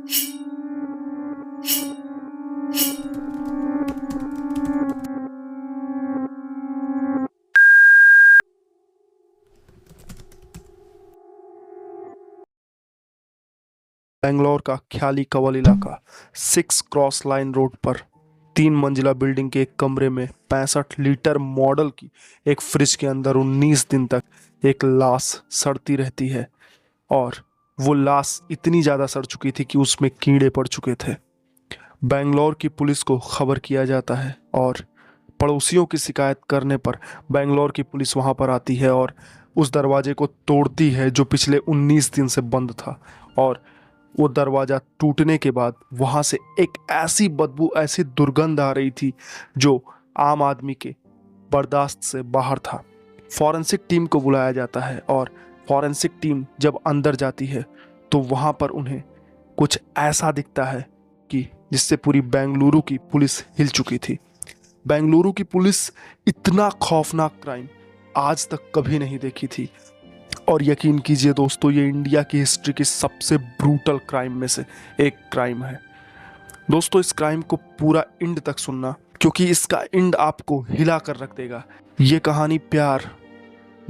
बेंगलोर का ख्याली कवल इलाका 6 cross line road पर 3 मंजिला बिल्डिंग के एक कमरे में 65 लीटर मॉडल की एक फ्रिज के अंदर 19 दिन तक एक लाश सड़ती रहती है। और वो लाश इतनी ज़्यादा सड़ चुकी थी कि उसमें कीड़े पड़ चुके थे। बेंगलोर की पुलिस को खबर किया जाता है और पड़ोसियों की शिकायत करने पर बेंगलोर की पुलिस वहाँ पर आती है और उस दरवाजे को तोड़ती है जो पिछले 19 दिन से बंद था। और वो दरवाज़ा टूटने के बाद वहाँ से एक ऐसी बदबू, ऐसी दुर्गंध आ रही थी जो आम आदमी के बर्दाश्त से बाहर था। फॉरेंसिक टीम को बुलाया जाता है और फॉरेंसिक टीम जब अंदर जाती है तो वहाँ पर उन्हें कुछ ऐसा दिखता है कि जिससे पूरी बेंगलुरु की पुलिस हिल चुकी थी। बेंगलुरु की पुलिस इतना खौफनाक क्राइम आज तक कभी नहीं देखी थी। और यकीन कीजिए दोस्तों, ये इंडिया की हिस्ट्री की सबसे ब्रूटल क्राइम में से एक क्राइम है। दोस्तों, इस क्राइम को पूरा एंड तक सुनना, क्योंकि इसका एंड आपको हिला कर रख देगा। ये कहानी प्यार,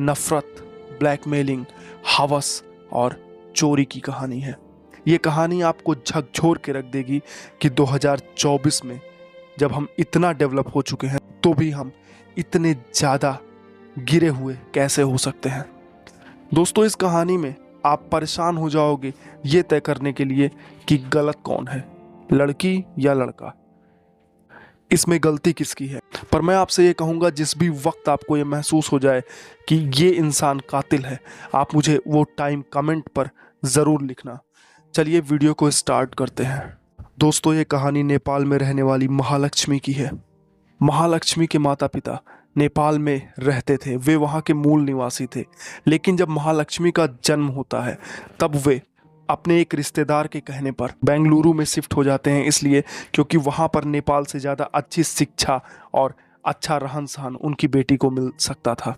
नफरत, ब्लैकमेलिंग, हवस और चोरी की कहानी है। ये कहानी आपको झकझोर के रख देगी कि 2024 में जब हम इतना डेवलप हो चुके हैं तो भी हम इतने ज़्यादा गिरे हुए कैसे हो सकते हैं। दोस्तों, इस कहानी में आप परेशान हो जाओगे ये तय करने के लिए कि गलत कौन है, लड़की या लड़का, इसमें गलती किसकी है। पर मैं आपसे ये कहूँगा, जिस भी वक्त आपको ये महसूस हो जाए कि ये इंसान कातिल है, आप मुझे वो टाइम कमेंट पर ज़रूर लिखना। चलिए वीडियो को स्टार्ट करते हैं। दोस्तों, ये कहानी नेपाल में रहने वाली महालक्ष्मी की है। महालक्ष्मी के माता पिता नेपाल में रहते थे, वे वहाँ के मूल निवासी थे। लेकिन जब महालक्ष्मी का जन्म होता है तब वे अपने एक रिश्तेदार के कहने पर बेंगलुरु में शिफ्ट हो जाते हैं, इसलिए क्योंकि वहाँ पर नेपाल से ज़्यादा अच्छी शिक्षा और अच्छा रहन सहन उनकी बेटी को मिल सकता था।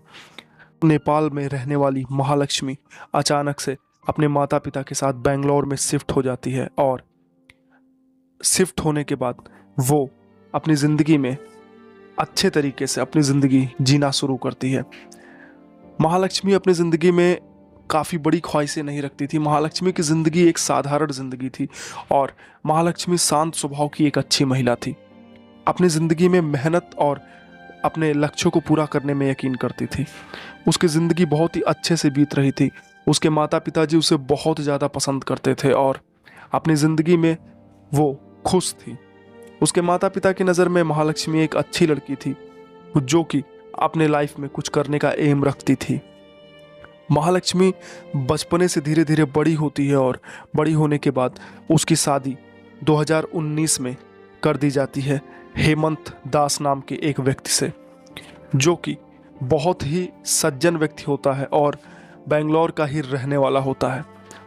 नेपाल में रहने वाली महालक्ष्मी अचानक से अपने माता पिता के साथ बेंगलोर में शिफ्ट हो जाती है और शिफ्ट होने के बाद वो अपनी ज़िंदगी में अच्छे तरीके से अपनी ज़िंदगी जीना शुरू करती है। महालक्ष्मी अपनी ज़िंदगी में काफ़ी बड़ी ख्वाहिशें नहीं रखती थी। महालक्ष्मी की ज़िंदगी एक साधारण ज़िंदगी थी और महालक्ष्मी शांत स्वभाव की एक अच्छी महिला थी। अपनी ज़िंदगी में मेहनत और अपने लक्ष्यों को पूरा करने में यकीन करती थी। उसकी ज़िंदगी बहुत ही अच्छे से बीत रही थी। उसके माता पिताजी उसे बहुत ज़्यादा पसंद करते थे और अपनी ज़िंदगी में वो खुश थी। उसके माता पिता की नज़र में महालक्ष्मी एक अच्छी लड़की थी जो कि अपने लाइफ में कुछ करने का एम रखती थी। महालक्ष्मी बचपने से धीरे धीरे बड़ी होती है और बड़ी होने के बाद उसकी शादी 2019 में कर दी जाती है हेमंत दास नाम के एक व्यक्ति से, जो कि बहुत ही सज्जन व्यक्ति होता है और बेंगलोर का ही रहने वाला होता है।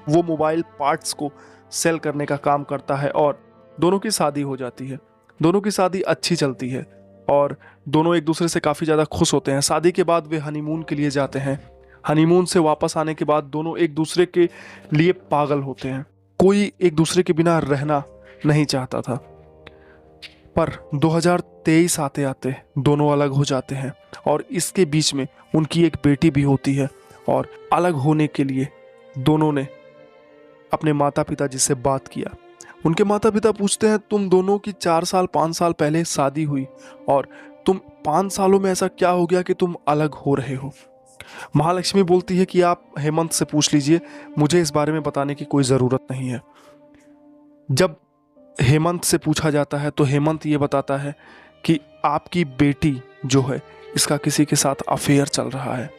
वो मोबाइल पार्ट्स को सेल करने का काम करता है और दोनों की शादी हो जाती है। दोनों की शादी अच्छी चलती है और दोनों एक दूसरे से काफ़ी ज़्यादा खुश होते हैं। शादी के बाद वे हनीमून के लिए जाते हैं। हनीमून से वापस आने के बाद दोनों एक दूसरे के लिए पागल होते हैं। कोई एक दूसरे के बिना रहना नहीं चाहता था। पर 2023 आते आते दोनों अलग हो जाते हैं और इसके बीच में उनकी एक बेटी भी होती है। और अलग होने के लिए दोनों ने अपने माता पिता से बात किया। उनके माता पिता पूछते हैं, तुम दोनों की 4 साल 5 साल पहले शादी हुई और तुम 5 सालों में ऐसा क्या हो गया कि तुम अलग हो रहे हो। महालक्ष्मी बोलती है कि आप हेमंत से पूछ लीजिए, मुझे इस बारे में बताने की कोई ज़रूरत नहीं है। जब हेमंत से पूछा जाता है तो हेमंत ये बताता है कि आपकी बेटी जो है इसका किसी के साथ अफेयर चल रहा है।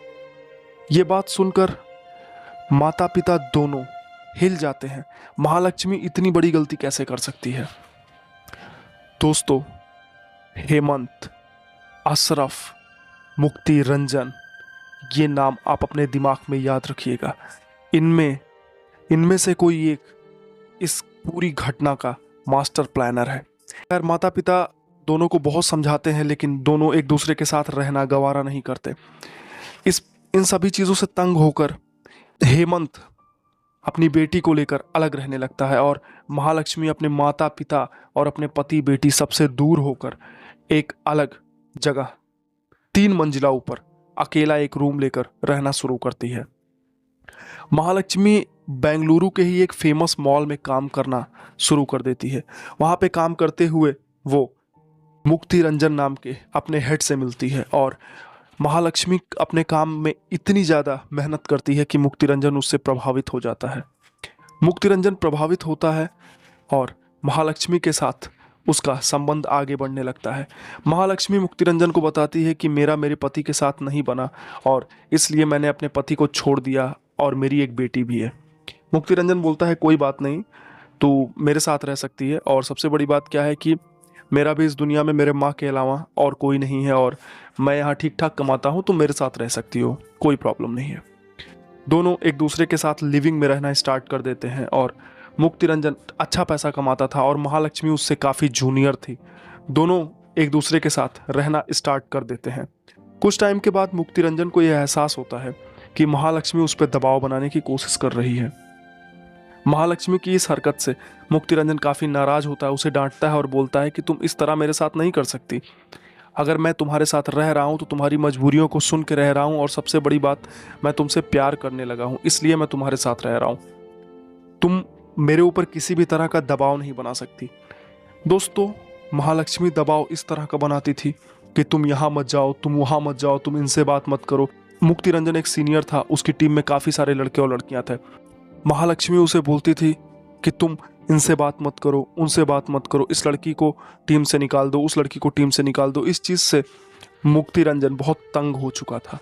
ये बात सुनकर माता पिता दोनों हिल जाते हैं। महालक्ष्मी इतनी बड़ी गलती कैसे कर सकती है। दोस्तों, हेमंत, अशरफ, मुक्ति रंजन, ये नाम आप अपने दिमाग में याद रखिएगा। इनमें से कोई एक इस पूरी घटना का मास्टर प्लानर है। यार, माता पिता दोनों को बहुत समझाते हैं लेकिन दोनों एक दूसरे के साथ रहना गवारा नहीं करते। इन सभी चीज़ों से तंग होकर हेमंत अपनी बेटी को लेकर अलग रहने लगता है और महालक्ष्मी अपने माता पिता और अपने पति बेटी सबसे दूर होकर एक अलग जगह 3 मंजिला ऊपर अकेला एक रूम लेकर रहना शुरू करती है। महालक्ष्मी बेंगलुरु के ही एक फेमस मॉल में काम करना शुरू कर देती है। वहाँ पे काम करते हुए वो मुक्ति रंजन नाम के अपने हेड से मिलती है और महालक्ष्मी अपने काम में इतनी ज़्यादा मेहनत करती है कि मुक्ति रंजन उससे प्रभावित हो जाता है। मुक्ति रंजन प्रभावित होता है और महालक्ष्मी के साथ उसका संबंध आगे बढ़ने लगता है। महालक्ष्मी मुक्ति रंजन को बताती है कि मेरे पति के साथ नहीं बना और इसलिए मैंने अपने पति को छोड़ दिया और मेरी एक बेटी भी है। मुक्ति रंजन बोलता है कोई बात नहीं, तू मेरे साथ रह सकती है और सबसे बड़ी बात क्या है कि मेरा भी इस दुनिया में मेरे माँ के अलावा और कोई नहीं है और मैं यहाँ ठीक ठाक कमाता हूँ, तो मेरे साथ रह सकती हो, कोई प्रॉब्लम नहीं है। दोनों एक दूसरे के साथ लिविंग में रहना स्टार्ट कर देते हैं और मुक्ति रंजन अच्छा पैसा कमाता था और महालक्ष्मी उससे काफ़ी जूनियर थी। दोनों एक दूसरे के साथ रहना स्टार्ट कर देते हैं। कुछ टाइम के बाद मुक्ति रंजन को यह एहसास होता है कि महालक्ष्मी उस पर दबाव बनाने की कोशिश कर रही है। महालक्ष्मी की इस हरकत से मुक्ति रंजन काफ़ी नाराज होता है, उसे डांटता है और बोलता है कि तुम इस तरह मेरे साथ नहीं कर सकती। अगर मैं तुम्हारे साथ रह रहा हूँ तो तुम्हारी मजबूरियों को सुन के रह रहा हूँ और सबसे बड़ी बात, मैं तुमसे प्यार करने लगा हूँ, इसलिए मैं तुम्हारे साथ रह रहा हूँ। तुम मेरे ऊपर किसी भी तरह का दबाव नहीं बना सकती। दोस्तों, महालक्ष्मी दबाव इस तरह का बनाती थी कि तुम यहाँ मत जाओ, तुम वहाँ मत जाओ, तुम इनसे बात मत करो। मुक्ति रंजन एक सीनियर था, उसकी टीम में काफ़ी सारे लड़के और लड़कियाँ थे। महालक्ष्मी उसे बोलती थी कि तुम इनसे बात मत करो, उनसे बात मत करो, इस लड़की को टीम से निकाल दो, उस लड़की को टीम से निकाल दो। इस चीज़ से मुक्ति रंजन बहुत तंग हो चुका था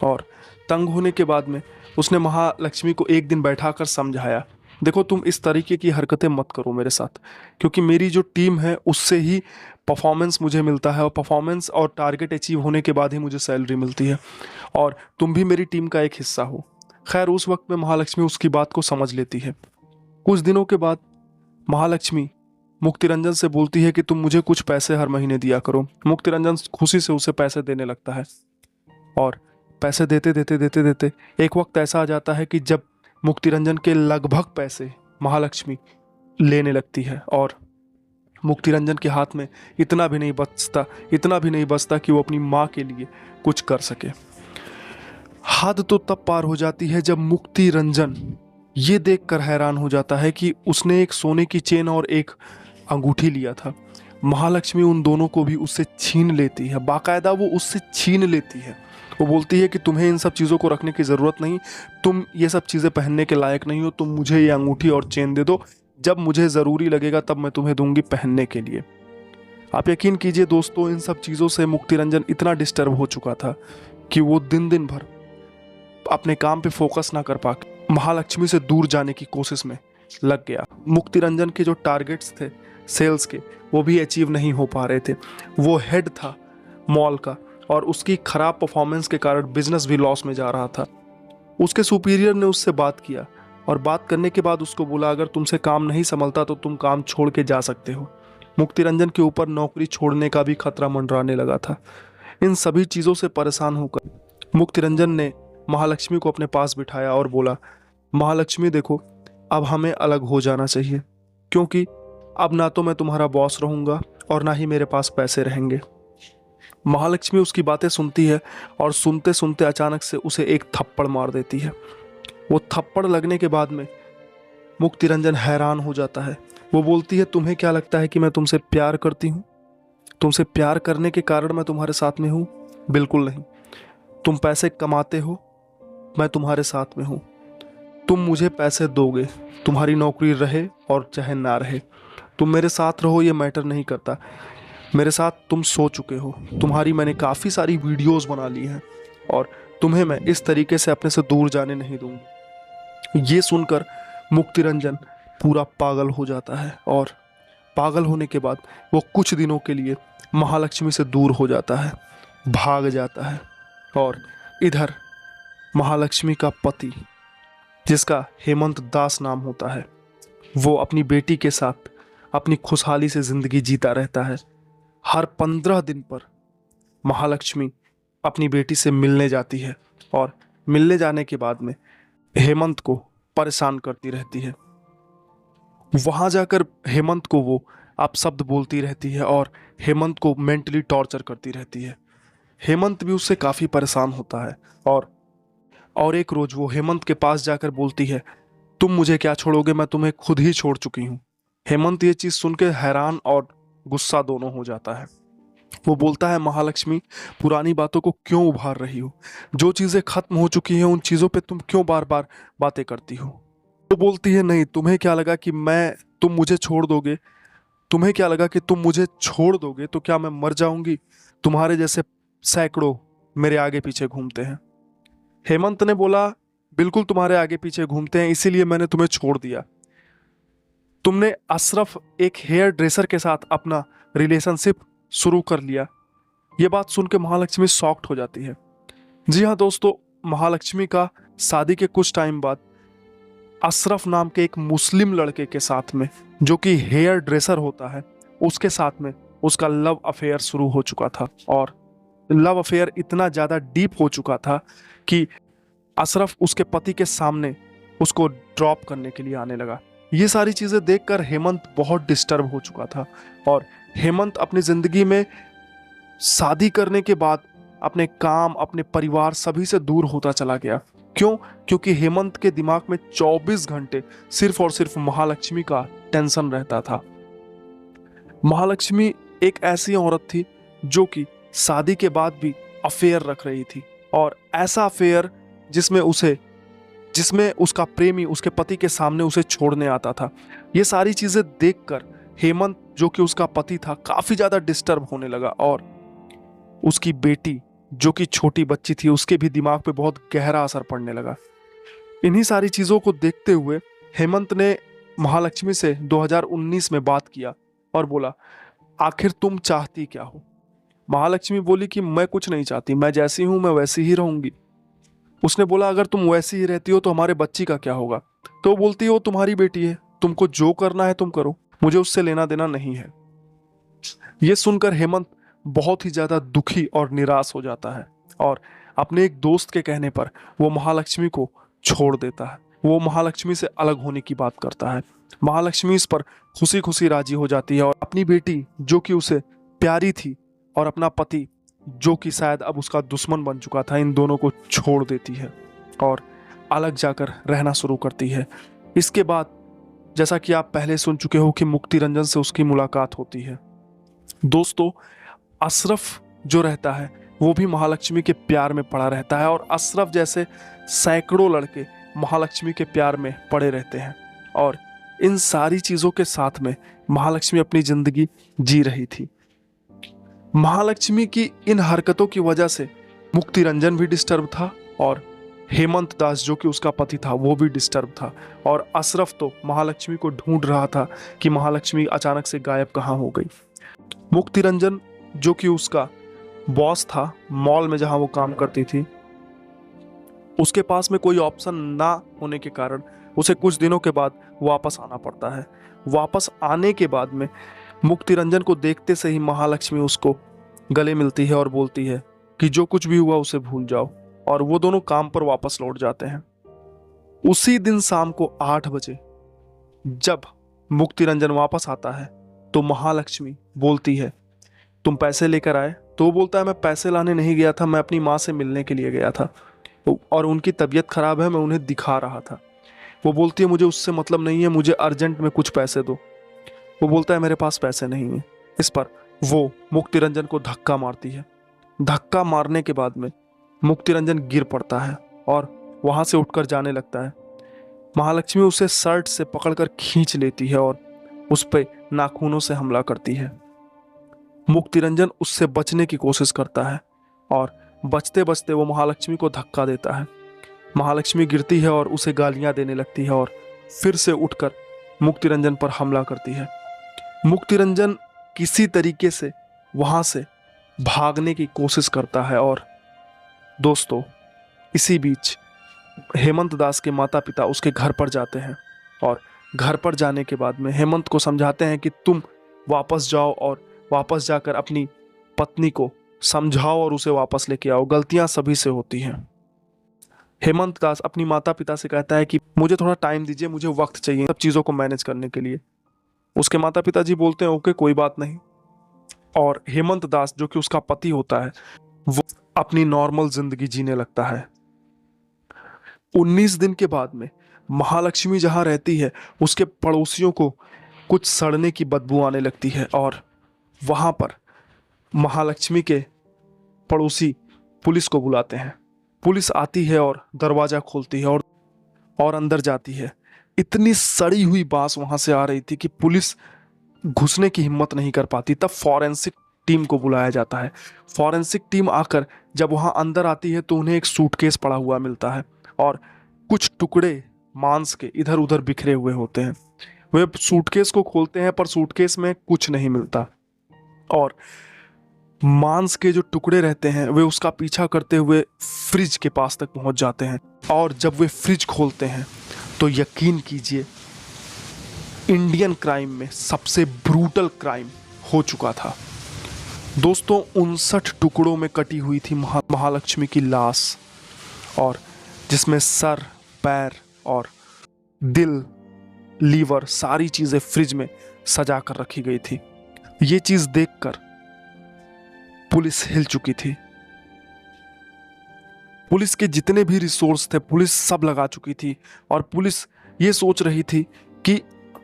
और तंग होने के बाद में उसने महालक्ष्मी को एक दिन बैठाकर समझाया, देखो तुम इस तरीके की हरकतें मत करो मेरे साथ, क्योंकि मेरी जो टीम है उससे ही परफॉर्मेंस मुझे मिलता है और परफॉर्मेंस और टारगेट अचीव होने के बाद ही मुझे सैलरी मिलती है और तुम भी मेरी टीम का एक हिस्सा हो। खैर, उस वक्त में महालक्ष्मी उसकी बात को समझ लेती है। कुछ दिनों के बाद महालक्ष्मी मुक्ति रंजन से बोलती है कि तुम मुझे कुछ पैसे हर महीने दिया करो। मुक्ति रंजन खुशी से उसे पैसे देने लगता है और पैसे देते देते देते देते एक वक्त ऐसा आ जाता है कि जब मुक्ति रंजन के लगभग पैसे महालक्ष्मी लेने लगती है और मुक्ति रंजन के हाथ में इतना भी नहीं बचता कि वो अपनी माँ के लिए कुछ कर सके। हद तो तब पार हो जाती है जब मुक्ति रंजन ये देखकर हैरान हो जाता है कि उसने एक सोने की चेन और एक अंगूठी लिया था। महालक्ष्मी उन दोनों को भी उससे छीन लेती है, बाकायदा वो उससे छीन लेती है। वो बोलती है कि तुम्हें इन सब चीज़ों को रखने की ज़रूरत नहीं, तुम ये सब चीज़ें पहनने के लायक नहीं हो, तुम मुझे ये अंगूठी और चेन दे दो, जब मुझे ज़रूरी लगेगा तब मैं तुम्हें दूंगी पहनने के लिए। आप यकीन कीजिए दोस्तों, इन सब चीज़ों से मुक्ति रंजन इतना डिस्टर्ब हो चुका था कि वो दिन भर अपने काम पे फोकस ना कर पाके महालक्ष्मी से दूर जाने की कोशिश में लग गया। मुक्ति रंजन के जो टारगेट्स थे सेल्स के, वो भी अचीव नहीं हो पा रहे थे। वो हेड था मॉल का और उसकी खराब परफॉर्मेंस के कारण बिजनेस भी लॉस में जा रहा था। उसके सुपीरियर ने उससे बात किया और बात करने के बाद उसको बोला, अगर तुमसे काम नहीं संभलता तो तुम काम छोड़ के जा सकते हो। मुक्ति रंजन के ऊपर नौकरी छोड़ने का भी खतरा मंडराने लगा था। इन सभी चीज़ों से परेशान होकर मुक्ति रंजन ने महालक्ष्मी को अपने पास बिठाया और बोला, महालक्ष्मी देखो, अब हमें अलग हो जाना चाहिए, क्योंकि अब ना तो मैं तुम्हारा बॉस रहूँगा और ना ही मेरे पास पैसे रहेंगे। महालक्ष्मी उसकी बातें सुनती है और सुनते सुनते अचानक से उसे एक थप्पड़ मार देती है। वो थप्पड़ लगने के बाद में मुक्ति रंजन हैरान हो जाता है। वो बोलती है, तुम्हें क्या लगता है कि मैं तुमसे प्यार करती हूँ? तुमसे प्यार करने के कारण मैं तुम्हारे साथ में हूँ? बिल्कुल नहीं। तुम पैसे कमाते हो, मैं तुम्हारे साथ में हूँ। तुम मुझे पैसे दोगे, तुम्हारी नौकरी रहे और चाहे ना रहे, तुम मेरे साथ रहो, ये मैटर नहीं करता। मेरे साथ तुम सो चुके हो, तुम्हारी मैंने काफ़ी सारी वीडियोस बना ली हैं और तुम्हें मैं इस तरीके से अपने से दूर जाने नहीं दूंगा। ये सुनकर मुक्ति रंजन पूरा पागल हो जाता है और पागल होने के बाद वो कुछ दिनों के लिए महालक्ष्मी से दूर हो जाता है, भाग जाता है। और इधर महालक्ष्मी का पति, जिसका हेमंत दास नाम होता है, वो अपनी बेटी के साथ अपनी खुशहाली से ज़िंदगी जीता रहता है। हर 15 दिन पर महालक्ष्मी अपनी बेटी से मिलने जाती है और मिलने जाने के बाद में हेमंत को परेशान करती रहती है। वहां जाकर हेमंत को वो अपशब्द बोलती रहती है और हेमंत को मेंटली टॉर्चर करती रहती है। हेमंत भी उससे काफी परेशान होता है और एक रोज वो हेमंत के पास जाकर बोलती है, तुम मुझे क्या छोड़ोगे, मैं तुम्हें खुद ही छोड़ चुकी हूँ। हेमंत ये चीज सुन के हैरान और गुस्सा दोनों हो जाता है। वो बोलता है, महालक्ष्मी, पुरानी बातों को क्यों उभार रही हो? जो चीजें खत्म हो चुकी हैं उन चीजों पे तुम क्यों बार बार बातें करती हो? वो बोलती है, नहीं, तुम्हें क्या लगा कि तुम मुझे छोड़ दोगे? तुम्हें क्या लगा कि तुम मुझे छोड़ दोगे तो क्या मैं मर जाऊंगी? तुम्हारे जैसे सैकड़ों मेरे आगे पीछे घूमते हैं। हेमंत ने बोला, बिल्कुल तुम्हारे आगे पीछे घूमते हैं, इसीलिए मैंने तुम्हें छोड़ दिया। तुमने अशरफ एक हेयर ड्रेसर के साथ अपना रिलेशनशिप शुरू कर लिया। यह बात सुन के महालक्ष्मी शॉक्ड हो जाती है। जी हाँ दोस्तों, महालक्ष्मी का शादी के कुछ टाइम बाद अशरफ नाम के एक मुस्लिम लड़के के साथ में, जो कि हेयर ड्रेसर होता है, उसके साथ में उसका लव अफेयर शुरू हो चुका था। और लव अफेयर इतना ज्यादा डीप हो चुका था कि अशरफ उसके पति के सामने उसको ड्रॉप करने के लिए आने लगा। ये सारी चीजें देखकर हेमंत बहुत डिस्टर्ब हो चुका था और हेमंत अपनी जिंदगी में शादी करने के बाद अपने काम, अपने परिवार सभी से दूर होता चला गया। क्यों? क्योंकि हेमंत के दिमाग में 24 घंटे सिर्फ और सिर्फ महालक्ष्मी का टेंशन रहता था। महालक्ष्मी एक ऐसी औरत थी जो कि शादी के बाद भी अफेयर रख रही थी, और ऐसा अफेयर जिसमें उसका प्रेमी उसके पति के सामने उसे छोड़ने आता था। ये सारी चीजें देखकर हेमंत, जो कि उसका पति था, काफी ज्यादा डिस्टर्ब होने लगा और उसकी बेटी, जो कि छोटी बच्ची थी, उसके भी दिमाग पे बहुत गहरा असर पड़ने लगा। इन्हीं सारी चीजों को देखते हुए हेमंत ने महालक्ष्मी से 2019 में बात किया और बोला, आखिर तुम चाहती क्या हो? महालक्ष्मी बोली कि मैं कुछ नहीं चाहती, मैं जैसी हूं मैं वैसी ही रहूंगी। उसने बोला, अगर तुम वैसी ही रहती हो तो हमारे बच्ची का क्या होगा? तो वो बोलती है, वो तुम्हारी बेटी है, तुमको जो करना है तुम करो, मुझे उससे लेना देना नहीं है। यह सुनकर हेमंत बहुत ही ज्यादा दुखी और निराश हो जाता है और अपने एक दोस्त के कहने पर वो महालक्ष्मी को छोड़ देता है। वो महालक्ष्मी से अलग होने की बात करता है। महालक्ष्मी इस पर खुशी खुशी राजी हो जाती है और अपनी बेटी, जो कि उसे प्यारी थी, और अपना पति, जो कि शायद अब उसका दुश्मन बन चुका था, इन दोनों को छोड़ देती है और अलग जाकर रहना शुरू करती है। इसके बाद, जैसा कि आप पहले सुन चुके हो, कि मुक्ति रंजन से उसकी मुलाकात होती है। दोस्तों, अशरफ जो रहता है वो भी महालक्ष्मी के प्यार में पड़ा रहता है और अशरफ जैसे सैकड़ों लड़के महालक्ष्मी के प्यार में पड़े रहते हैं। और इन सारी चीजों के साथ में महालक्ष्मी अपनी जिंदगी जी रही थी। महालक्ष्मी की इन हरकतों की वजह से मुक्ति रंजन भी डिस्टर्ब था और हेमंत दास, जो कि उसका पति था, वो भी डिस्टर्ब था। और अशरफ तो महालक्ष्मी को ढूंढ रहा था कि महालक्ष्मी अचानक से गायब कहाँ हो गई। मुक्ति रंजन, जो कि उसका बॉस था मॉल में जहां वो काम करती थी, उसके पास में कोई ऑप्शन ना होने के कारण उसे कुछ दिनों के बाद वापस आना पड़ता है। वापस आने के बाद में मुक्ति रंजन को देखते से ही महालक्ष्मी उसको गले मिलती है और बोलती है कि जो कुछ भी हुआ उसे भूल जाओ, और वो दोनों काम पर वापस लौट जाते हैं। उसी दिन शाम को 8 बजे जब मुक्ति रंजन वापस आता है तो महालक्ष्मी बोलती है, तुम पैसे लेकर आए? तो वो बोलता है, मैं पैसे लाने नहीं गया था, मैं अपनी माँ से मिलने के लिए गया था और उनकी तबीयत खराब है, मैं उन्हें दिखा रहा था। वो बोलती है, मुझे उससे मतलब नहीं है, मुझे अर्जेंट में कुछ पैसे दो। वो बोलता है, मेरे पास पैसे नहीं है। इस पर वो मुक्ति रंजन को धक्का मारती है। धक्का मारने के बाद में मुक्ति रंजन गिर पड़ता है और वहां से उठकर जाने लगता है। महालक्ष्मी उसे शर्ट से पकड़कर खींच लेती है और उस पर नाखूनों से हमला करती है। मुक्ति रंजन उससे बचने की कोशिश करता है और बचते बचते वो महालक्ष्मी को धक्का देता है। महालक्ष्मी गिरती है और उसे गालियां देने लगती है और फिर से उठकर मुक्ति रंजन पर हमला करती है। मुक्ति रंजन किसी तरीके से वहां से भागने की कोशिश करता है और दोस्तों, इसी बीच हेमंत दास के माता पिता उसके घर पर जाते हैं और घर पर जाने के बाद में हेमंत को समझाते हैं कि तुम वापस जाओ और वापस जाकर अपनी पत्नी को समझाओ और उसे वापस लेके आओ, गलतियां सभी से होती हैं। हेमंत दास अपनी माता पिता से कहता है कि मुझे थोड़ा टाइम दीजिए, मुझे वक्त चाहिए सब चीज़ों को मैनेज करने के लिए। उसके माता पिताजी बोलते हैं ओके कोई बात नहीं। और हेमंत दास जो कि उसका पति होता है वो अपनी नॉर्मल जिंदगी जीने लगता है। 19 दिन के बाद में महालक्ष्मी जहां रहती है उसके पड़ोसियों को कुछ सड़ने की बदबू आने लगती है और वहां पर महालक्ष्मी के पड़ोसी पुलिस को बुलाते हैं। पुलिस आती है और दरवाजा खोलती है और अंदर जाती है। इतनी सड़ी हुई बांस वहां से आ रही थी कि पुलिस घुसने की हिम्मत नहीं कर पाती। तब फॉरेंसिक टीम को बुलाया जाता है। फॉरेंसिक टीम आकर जब वहां अंदर आती है तो उन्हें एक सूटकेस पड़ा हुआ मिलता है और कुछ टुकड़े मांस के इधर उधर बिखरे हुए होते हैं। वे सूटकेस को खोलते हैं पर सूटकेस में कुछ नहीं मिलता और मांस के जो टुकड़े रहते हैं वे उसका पीछा करते हुए फ्रिज के पास तक पहुंच जाते हैं। और जब वे फ्रिज खोलते हैं तो यकीन कीजिए इंडियन क्राइम में सबसे ब्रूटल क्राइम हो चुका था। दोस्तों 59 टुकड़ों में कटी हुई थी महालक्ष्मी की लाश और जिसमें सर, पैर और दिल, लीवर सारी चीजें फ्रिज में सजा कर रखी गई थी। ये चीज देखकर पुलिस हिल चुकी थी। पुलिस के जितने भी रिसोर्स थे पुलिस सब लगा चुकी थी और पुलिस ये सोच रही थी कि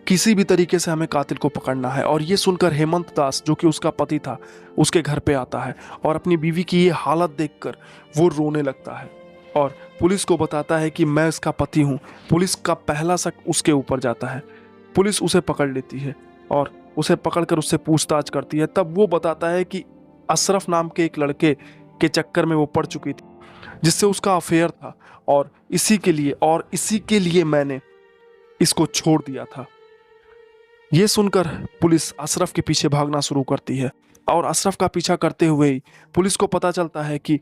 किसी भी तरीके से हमें कातिल को पकड़ना है। और ये सुनकर हेमंत दास जो कि उसका पति था उसके घर पे आता है और अपनी बीवी की ये हालत देखकर वो रोने लगता है और पुलिस को बताता है कि मैं इसका पति हूँ। पुलिस का पहला शक उसके ऊपर जाता है। पुलिस उसे पकड़ लेती है और उसे पकड़कर उससे पूछताछ करती है। तब वो बताता है कि अशरफ नाम के एक लड़के के चक्कर में वो पड़ चुकी थी जिससे उसका अफेयर था और इसी के लिए मैंने इसको छोड़ दिया था। ये सुनकर पुलिस अशरफ के पीछे भागना शुरू करती है और अशरफ का पीछा करते हुए ही पुलिस को पता चलता है कि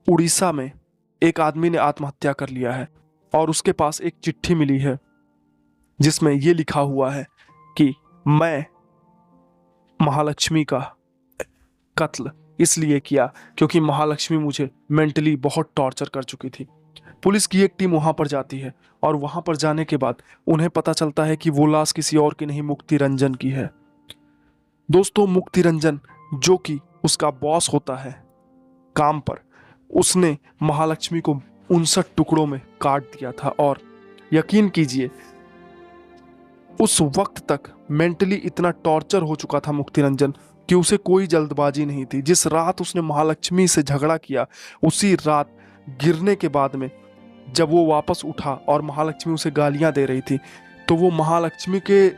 उड़ीसा में एक आदमी ने आत्महत्या कर लिया है और उसके पास एक चिट्ठी मिली है जिसमें यह लिखा हुआ है कि मैं महालक्ष्मी का कत्ल इसलिए किया क्योंकि महालक्ष्मी मुझे मेंटली बहुत टॉर्चर कर चुकी थी। पुलिस की एक टीम वहां पर जाती है और वहां पर जाने के बाद उन्हें पता चलता है कि वो लाश किसी और की नहीं मुक्ति रंजन की है। दोस्तों मुक्ति रंजन जो कि उसका बॉस होता है काम पर, उसने महालक्ष्मी को 59 टुकड़ों में काट दिया था और यकीन कीजिए उस वक्त तक मेंटली इतना टॉर्चर हो चुका था मुक्ति रंजन कि उसे कोई जल्दबाजी नहीं थी। जिस रात उसने महालक्ष्मी से झगड़ा किया उसी रात गिरने के बाद में जब वो वापस उठा और महालक्ष्मी उसे गालियां दे रही थी तो वो महालक्ष्मी के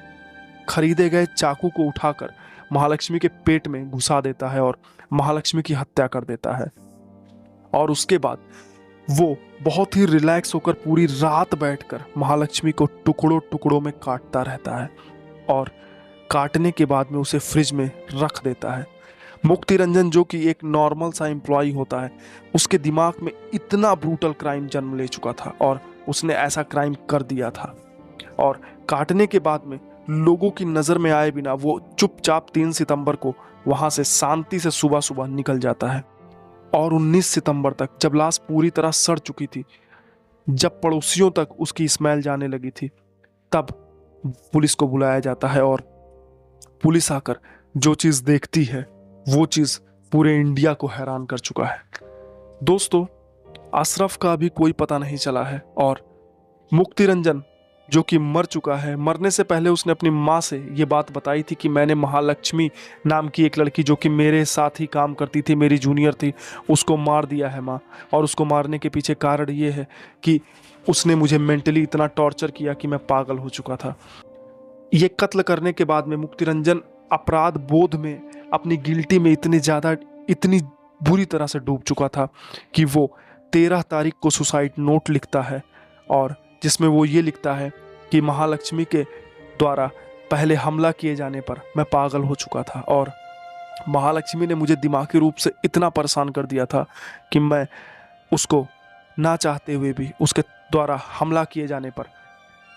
खरीदे गए चाकू को उठाकर महालक्ष्मी के पेट में घुसा देता है और महालक्ष्मी की हत्या कर देता है। और उसके बाद वो बहुत ही रिलैक्स होकर पूरी रात बैठकर महालक्ष्मी को टुकड़ों टुकड़ों में काटता रहता है और काटने के बाद में उसे फ्रिज में रख देता है। मुक्ति रंजन जो कि एक नॉर्मल सा एम्प्लॉय होता है उसके दिमाग में इतना ब्रूटल क्राइम जन्म ले चुका था और उसने ऐसा क्राइम कर दिया था। और काटने के बाद में लोगों की नज़र में आए बिना वो चुपचाप 3 सितंबर को वहां से शांति से सुबह सुबह निकल जाता है। और 19 सितंबर तक जब लाश पूरी तरह सड़ चुकी थी, जब पड़ोसियों तक उसकी स्मेल जाने लगी थी, तब पुलिस को बुलाया जाता है और पुलिस आकर जो चीज देखती है वो चीज पूरे इंडिया को हैरान कर चुका है। दोस्तों अशरफ का अभी कोई पता नहीं चला है और मुक्ति रंजन जो कि मर चुका है, मरने से पहले उसने अपनी माँ से ये बात बताई थी कि मैंने महालक्ष्मी नाम की एक लड़की जो कि मेरे साथ ही काम करती थी, मेरी जूनियर थी, उसको मार दिया है माँ। और उसको मारने के पीछे कारण ये है कि उसने मुझे मेंटली इतना टॉर्चर किया कि मैं पागल हो चुका था। ये कत्ल करने के बाद में मुक्ति रंजन अपराध बोध में, अपनी गिल्टी में इतनी बुरी तरह से डूब चुका था कि वो 13 तारीख को सुसाइड नोट लिखता है और जिसमें वो ये लिखता है कि महालक्ष्मी के द्वारा पहले हमला किए जाने पर मैं पागल हो चुका था और महालक्ष्मी ने मुझे दिमागी रूप से इतना परेशान कर दिया था कि मैं उसको ना चाहते हुए भी उसके द्वारा हमला किए जाने पर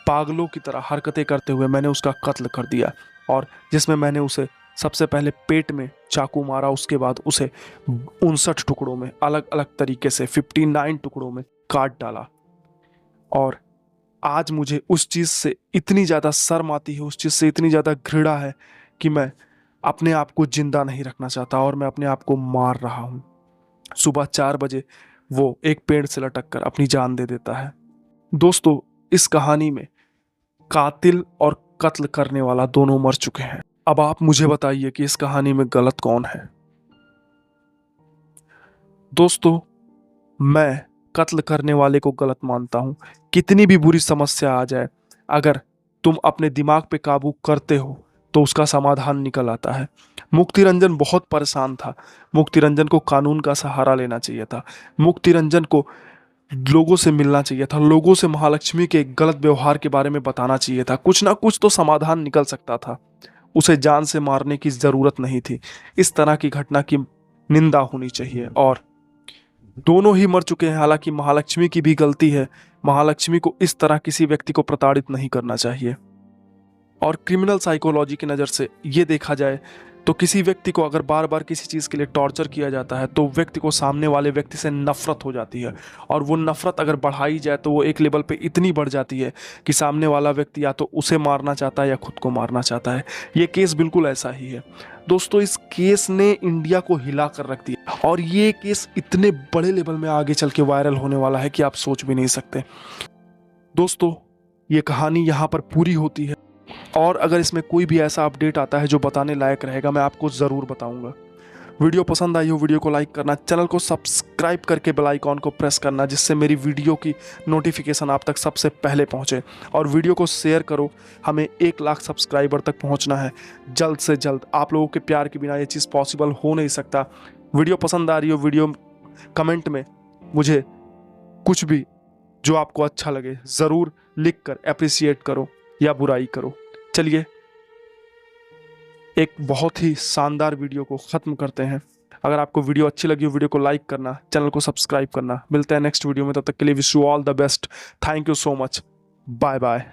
पागलों की तरह हरकतें करते हुए मैंने उसका कत्ल कर दिया। और जिसमें मैंने उसे सबसे पहले पेट में चाकू मारा, उसके बाद उसे 59 टुकड़ों में अलग अलग तरीके से 59 टुकड़ों में काट डाला। और आज मुझे उस चीज से इतनी ज्यादा शर्म आती है, उस चीज से इतनी ज्यादा घृणा है कि मैं अपने आप को जिंदा नहीं रखना चाहता और मैं अपने आप को मार रहा हूं। सुबह 4 बजे वो एक पेड़ से लटक कर अपनी जान दे देता है। दोस्तों, इस कहानी में कातिल और कत्ल करने वाला दोनों मर चुके हैं। अब आप मुझे बताइए कि इस कहानी में गलत कौन है। दोस्तों, मैं कत्ल करने वाले को गलत मानता हूं। कितनी भी बुरी समस्या आ जाए, अगर तुम अपने दिमाग पे काबू करते हो तो उसका समाधान निकल आता है। मुक्ति रंजन बहुत परेशान था। मुक्ति रंजन को कानून का सहारा लेना चाहिए था। मुक्ति रंजन को लोगों से मिलना चाहिए था। लोगों से महालक्ष्मी के गलत व्यवहार के बारे में बताना चाहिए था। कुछ ना कुछ तो समाधान निकल सकता था। उसे जान से मारने की जरूरत नहीं थी। इस तरह की घटना की निंदा होनी चाहिए। और दोनों ही मर चुके हैं। हालांकि महालक्ष्मी की भी गलती है। महालक्ष्मी को इस तरह किसी व्यक्ति को प्रताड़ित नहीं करना चाहिए। और क्रिमिनल साइकोलॉजी की नज़र से ये देखा जाए तो किसी व्यक्ति को अगर बार बार किसी चीज़ के लिए टॉर्चर किया जाता है तो व्यक्ति को सामने वाले व्यक्ति से नफरत हो जाती है। और वो नफरत अगर बढ़ाई जाए तो वो एक लेवल पे इतनी बढ़ जाती है कि सामने वाला व्यक्ति या तो उसे मारना चाहता है या खुद को मारना चाहता है। ये केस बिल्कुल ऐसा ही है। दोस्तों, इस केस ने इंडिया को हिला कर रख दिया और ये केस इतने बड़े लेवल में आगे चल के वायरल होने वाला है कि आप सोच भी नहीं सकते। दोस्तों, ये कहानी यहाँ पर पूरी होती है और अगर इसमें कोई भी ऐसा अपडेट आता है जो बताने लायक रहेगा, मैं आपको ज़रूर बताऊंगा। वीडियो पसंद आई हो, वीडियो को लाइक करना, चैनल को सब्सक्राइब करके बेल आइकॉन को प्रेस करना, जिससे मेरी वीडियो की नोटिफिकेशन आप तक सबसे पहले पहुंचे। और वीडियो को शेयर करो। हमें 1 लाख सब्सक्राइबर तक पहुंचना है जल्द से जल्द। आप लोगों के प्यार के बिना ये चीज़ पॉसिबल हो नहीं सकता। वीडियो पसंद आ रही हो, वीडियो कमेंट में मुझे कुछ भी जो आपको अच्छा लगे ज़रूर लिख कर अप्रिसिएट करो या बुराई करो। चलिए, एक बहुत ही शानदार वीडियो को ख़त्म करते हैं। अगर आपको वीडियो अच्छी लगी हो, वीडियो को लाइक करना, चैनल को सब्सक्राइब करना। मिलते हैं नेक्स्ट वीडियो में, तब तक के लिए wish you all the best. Thank you so much. Bye bye.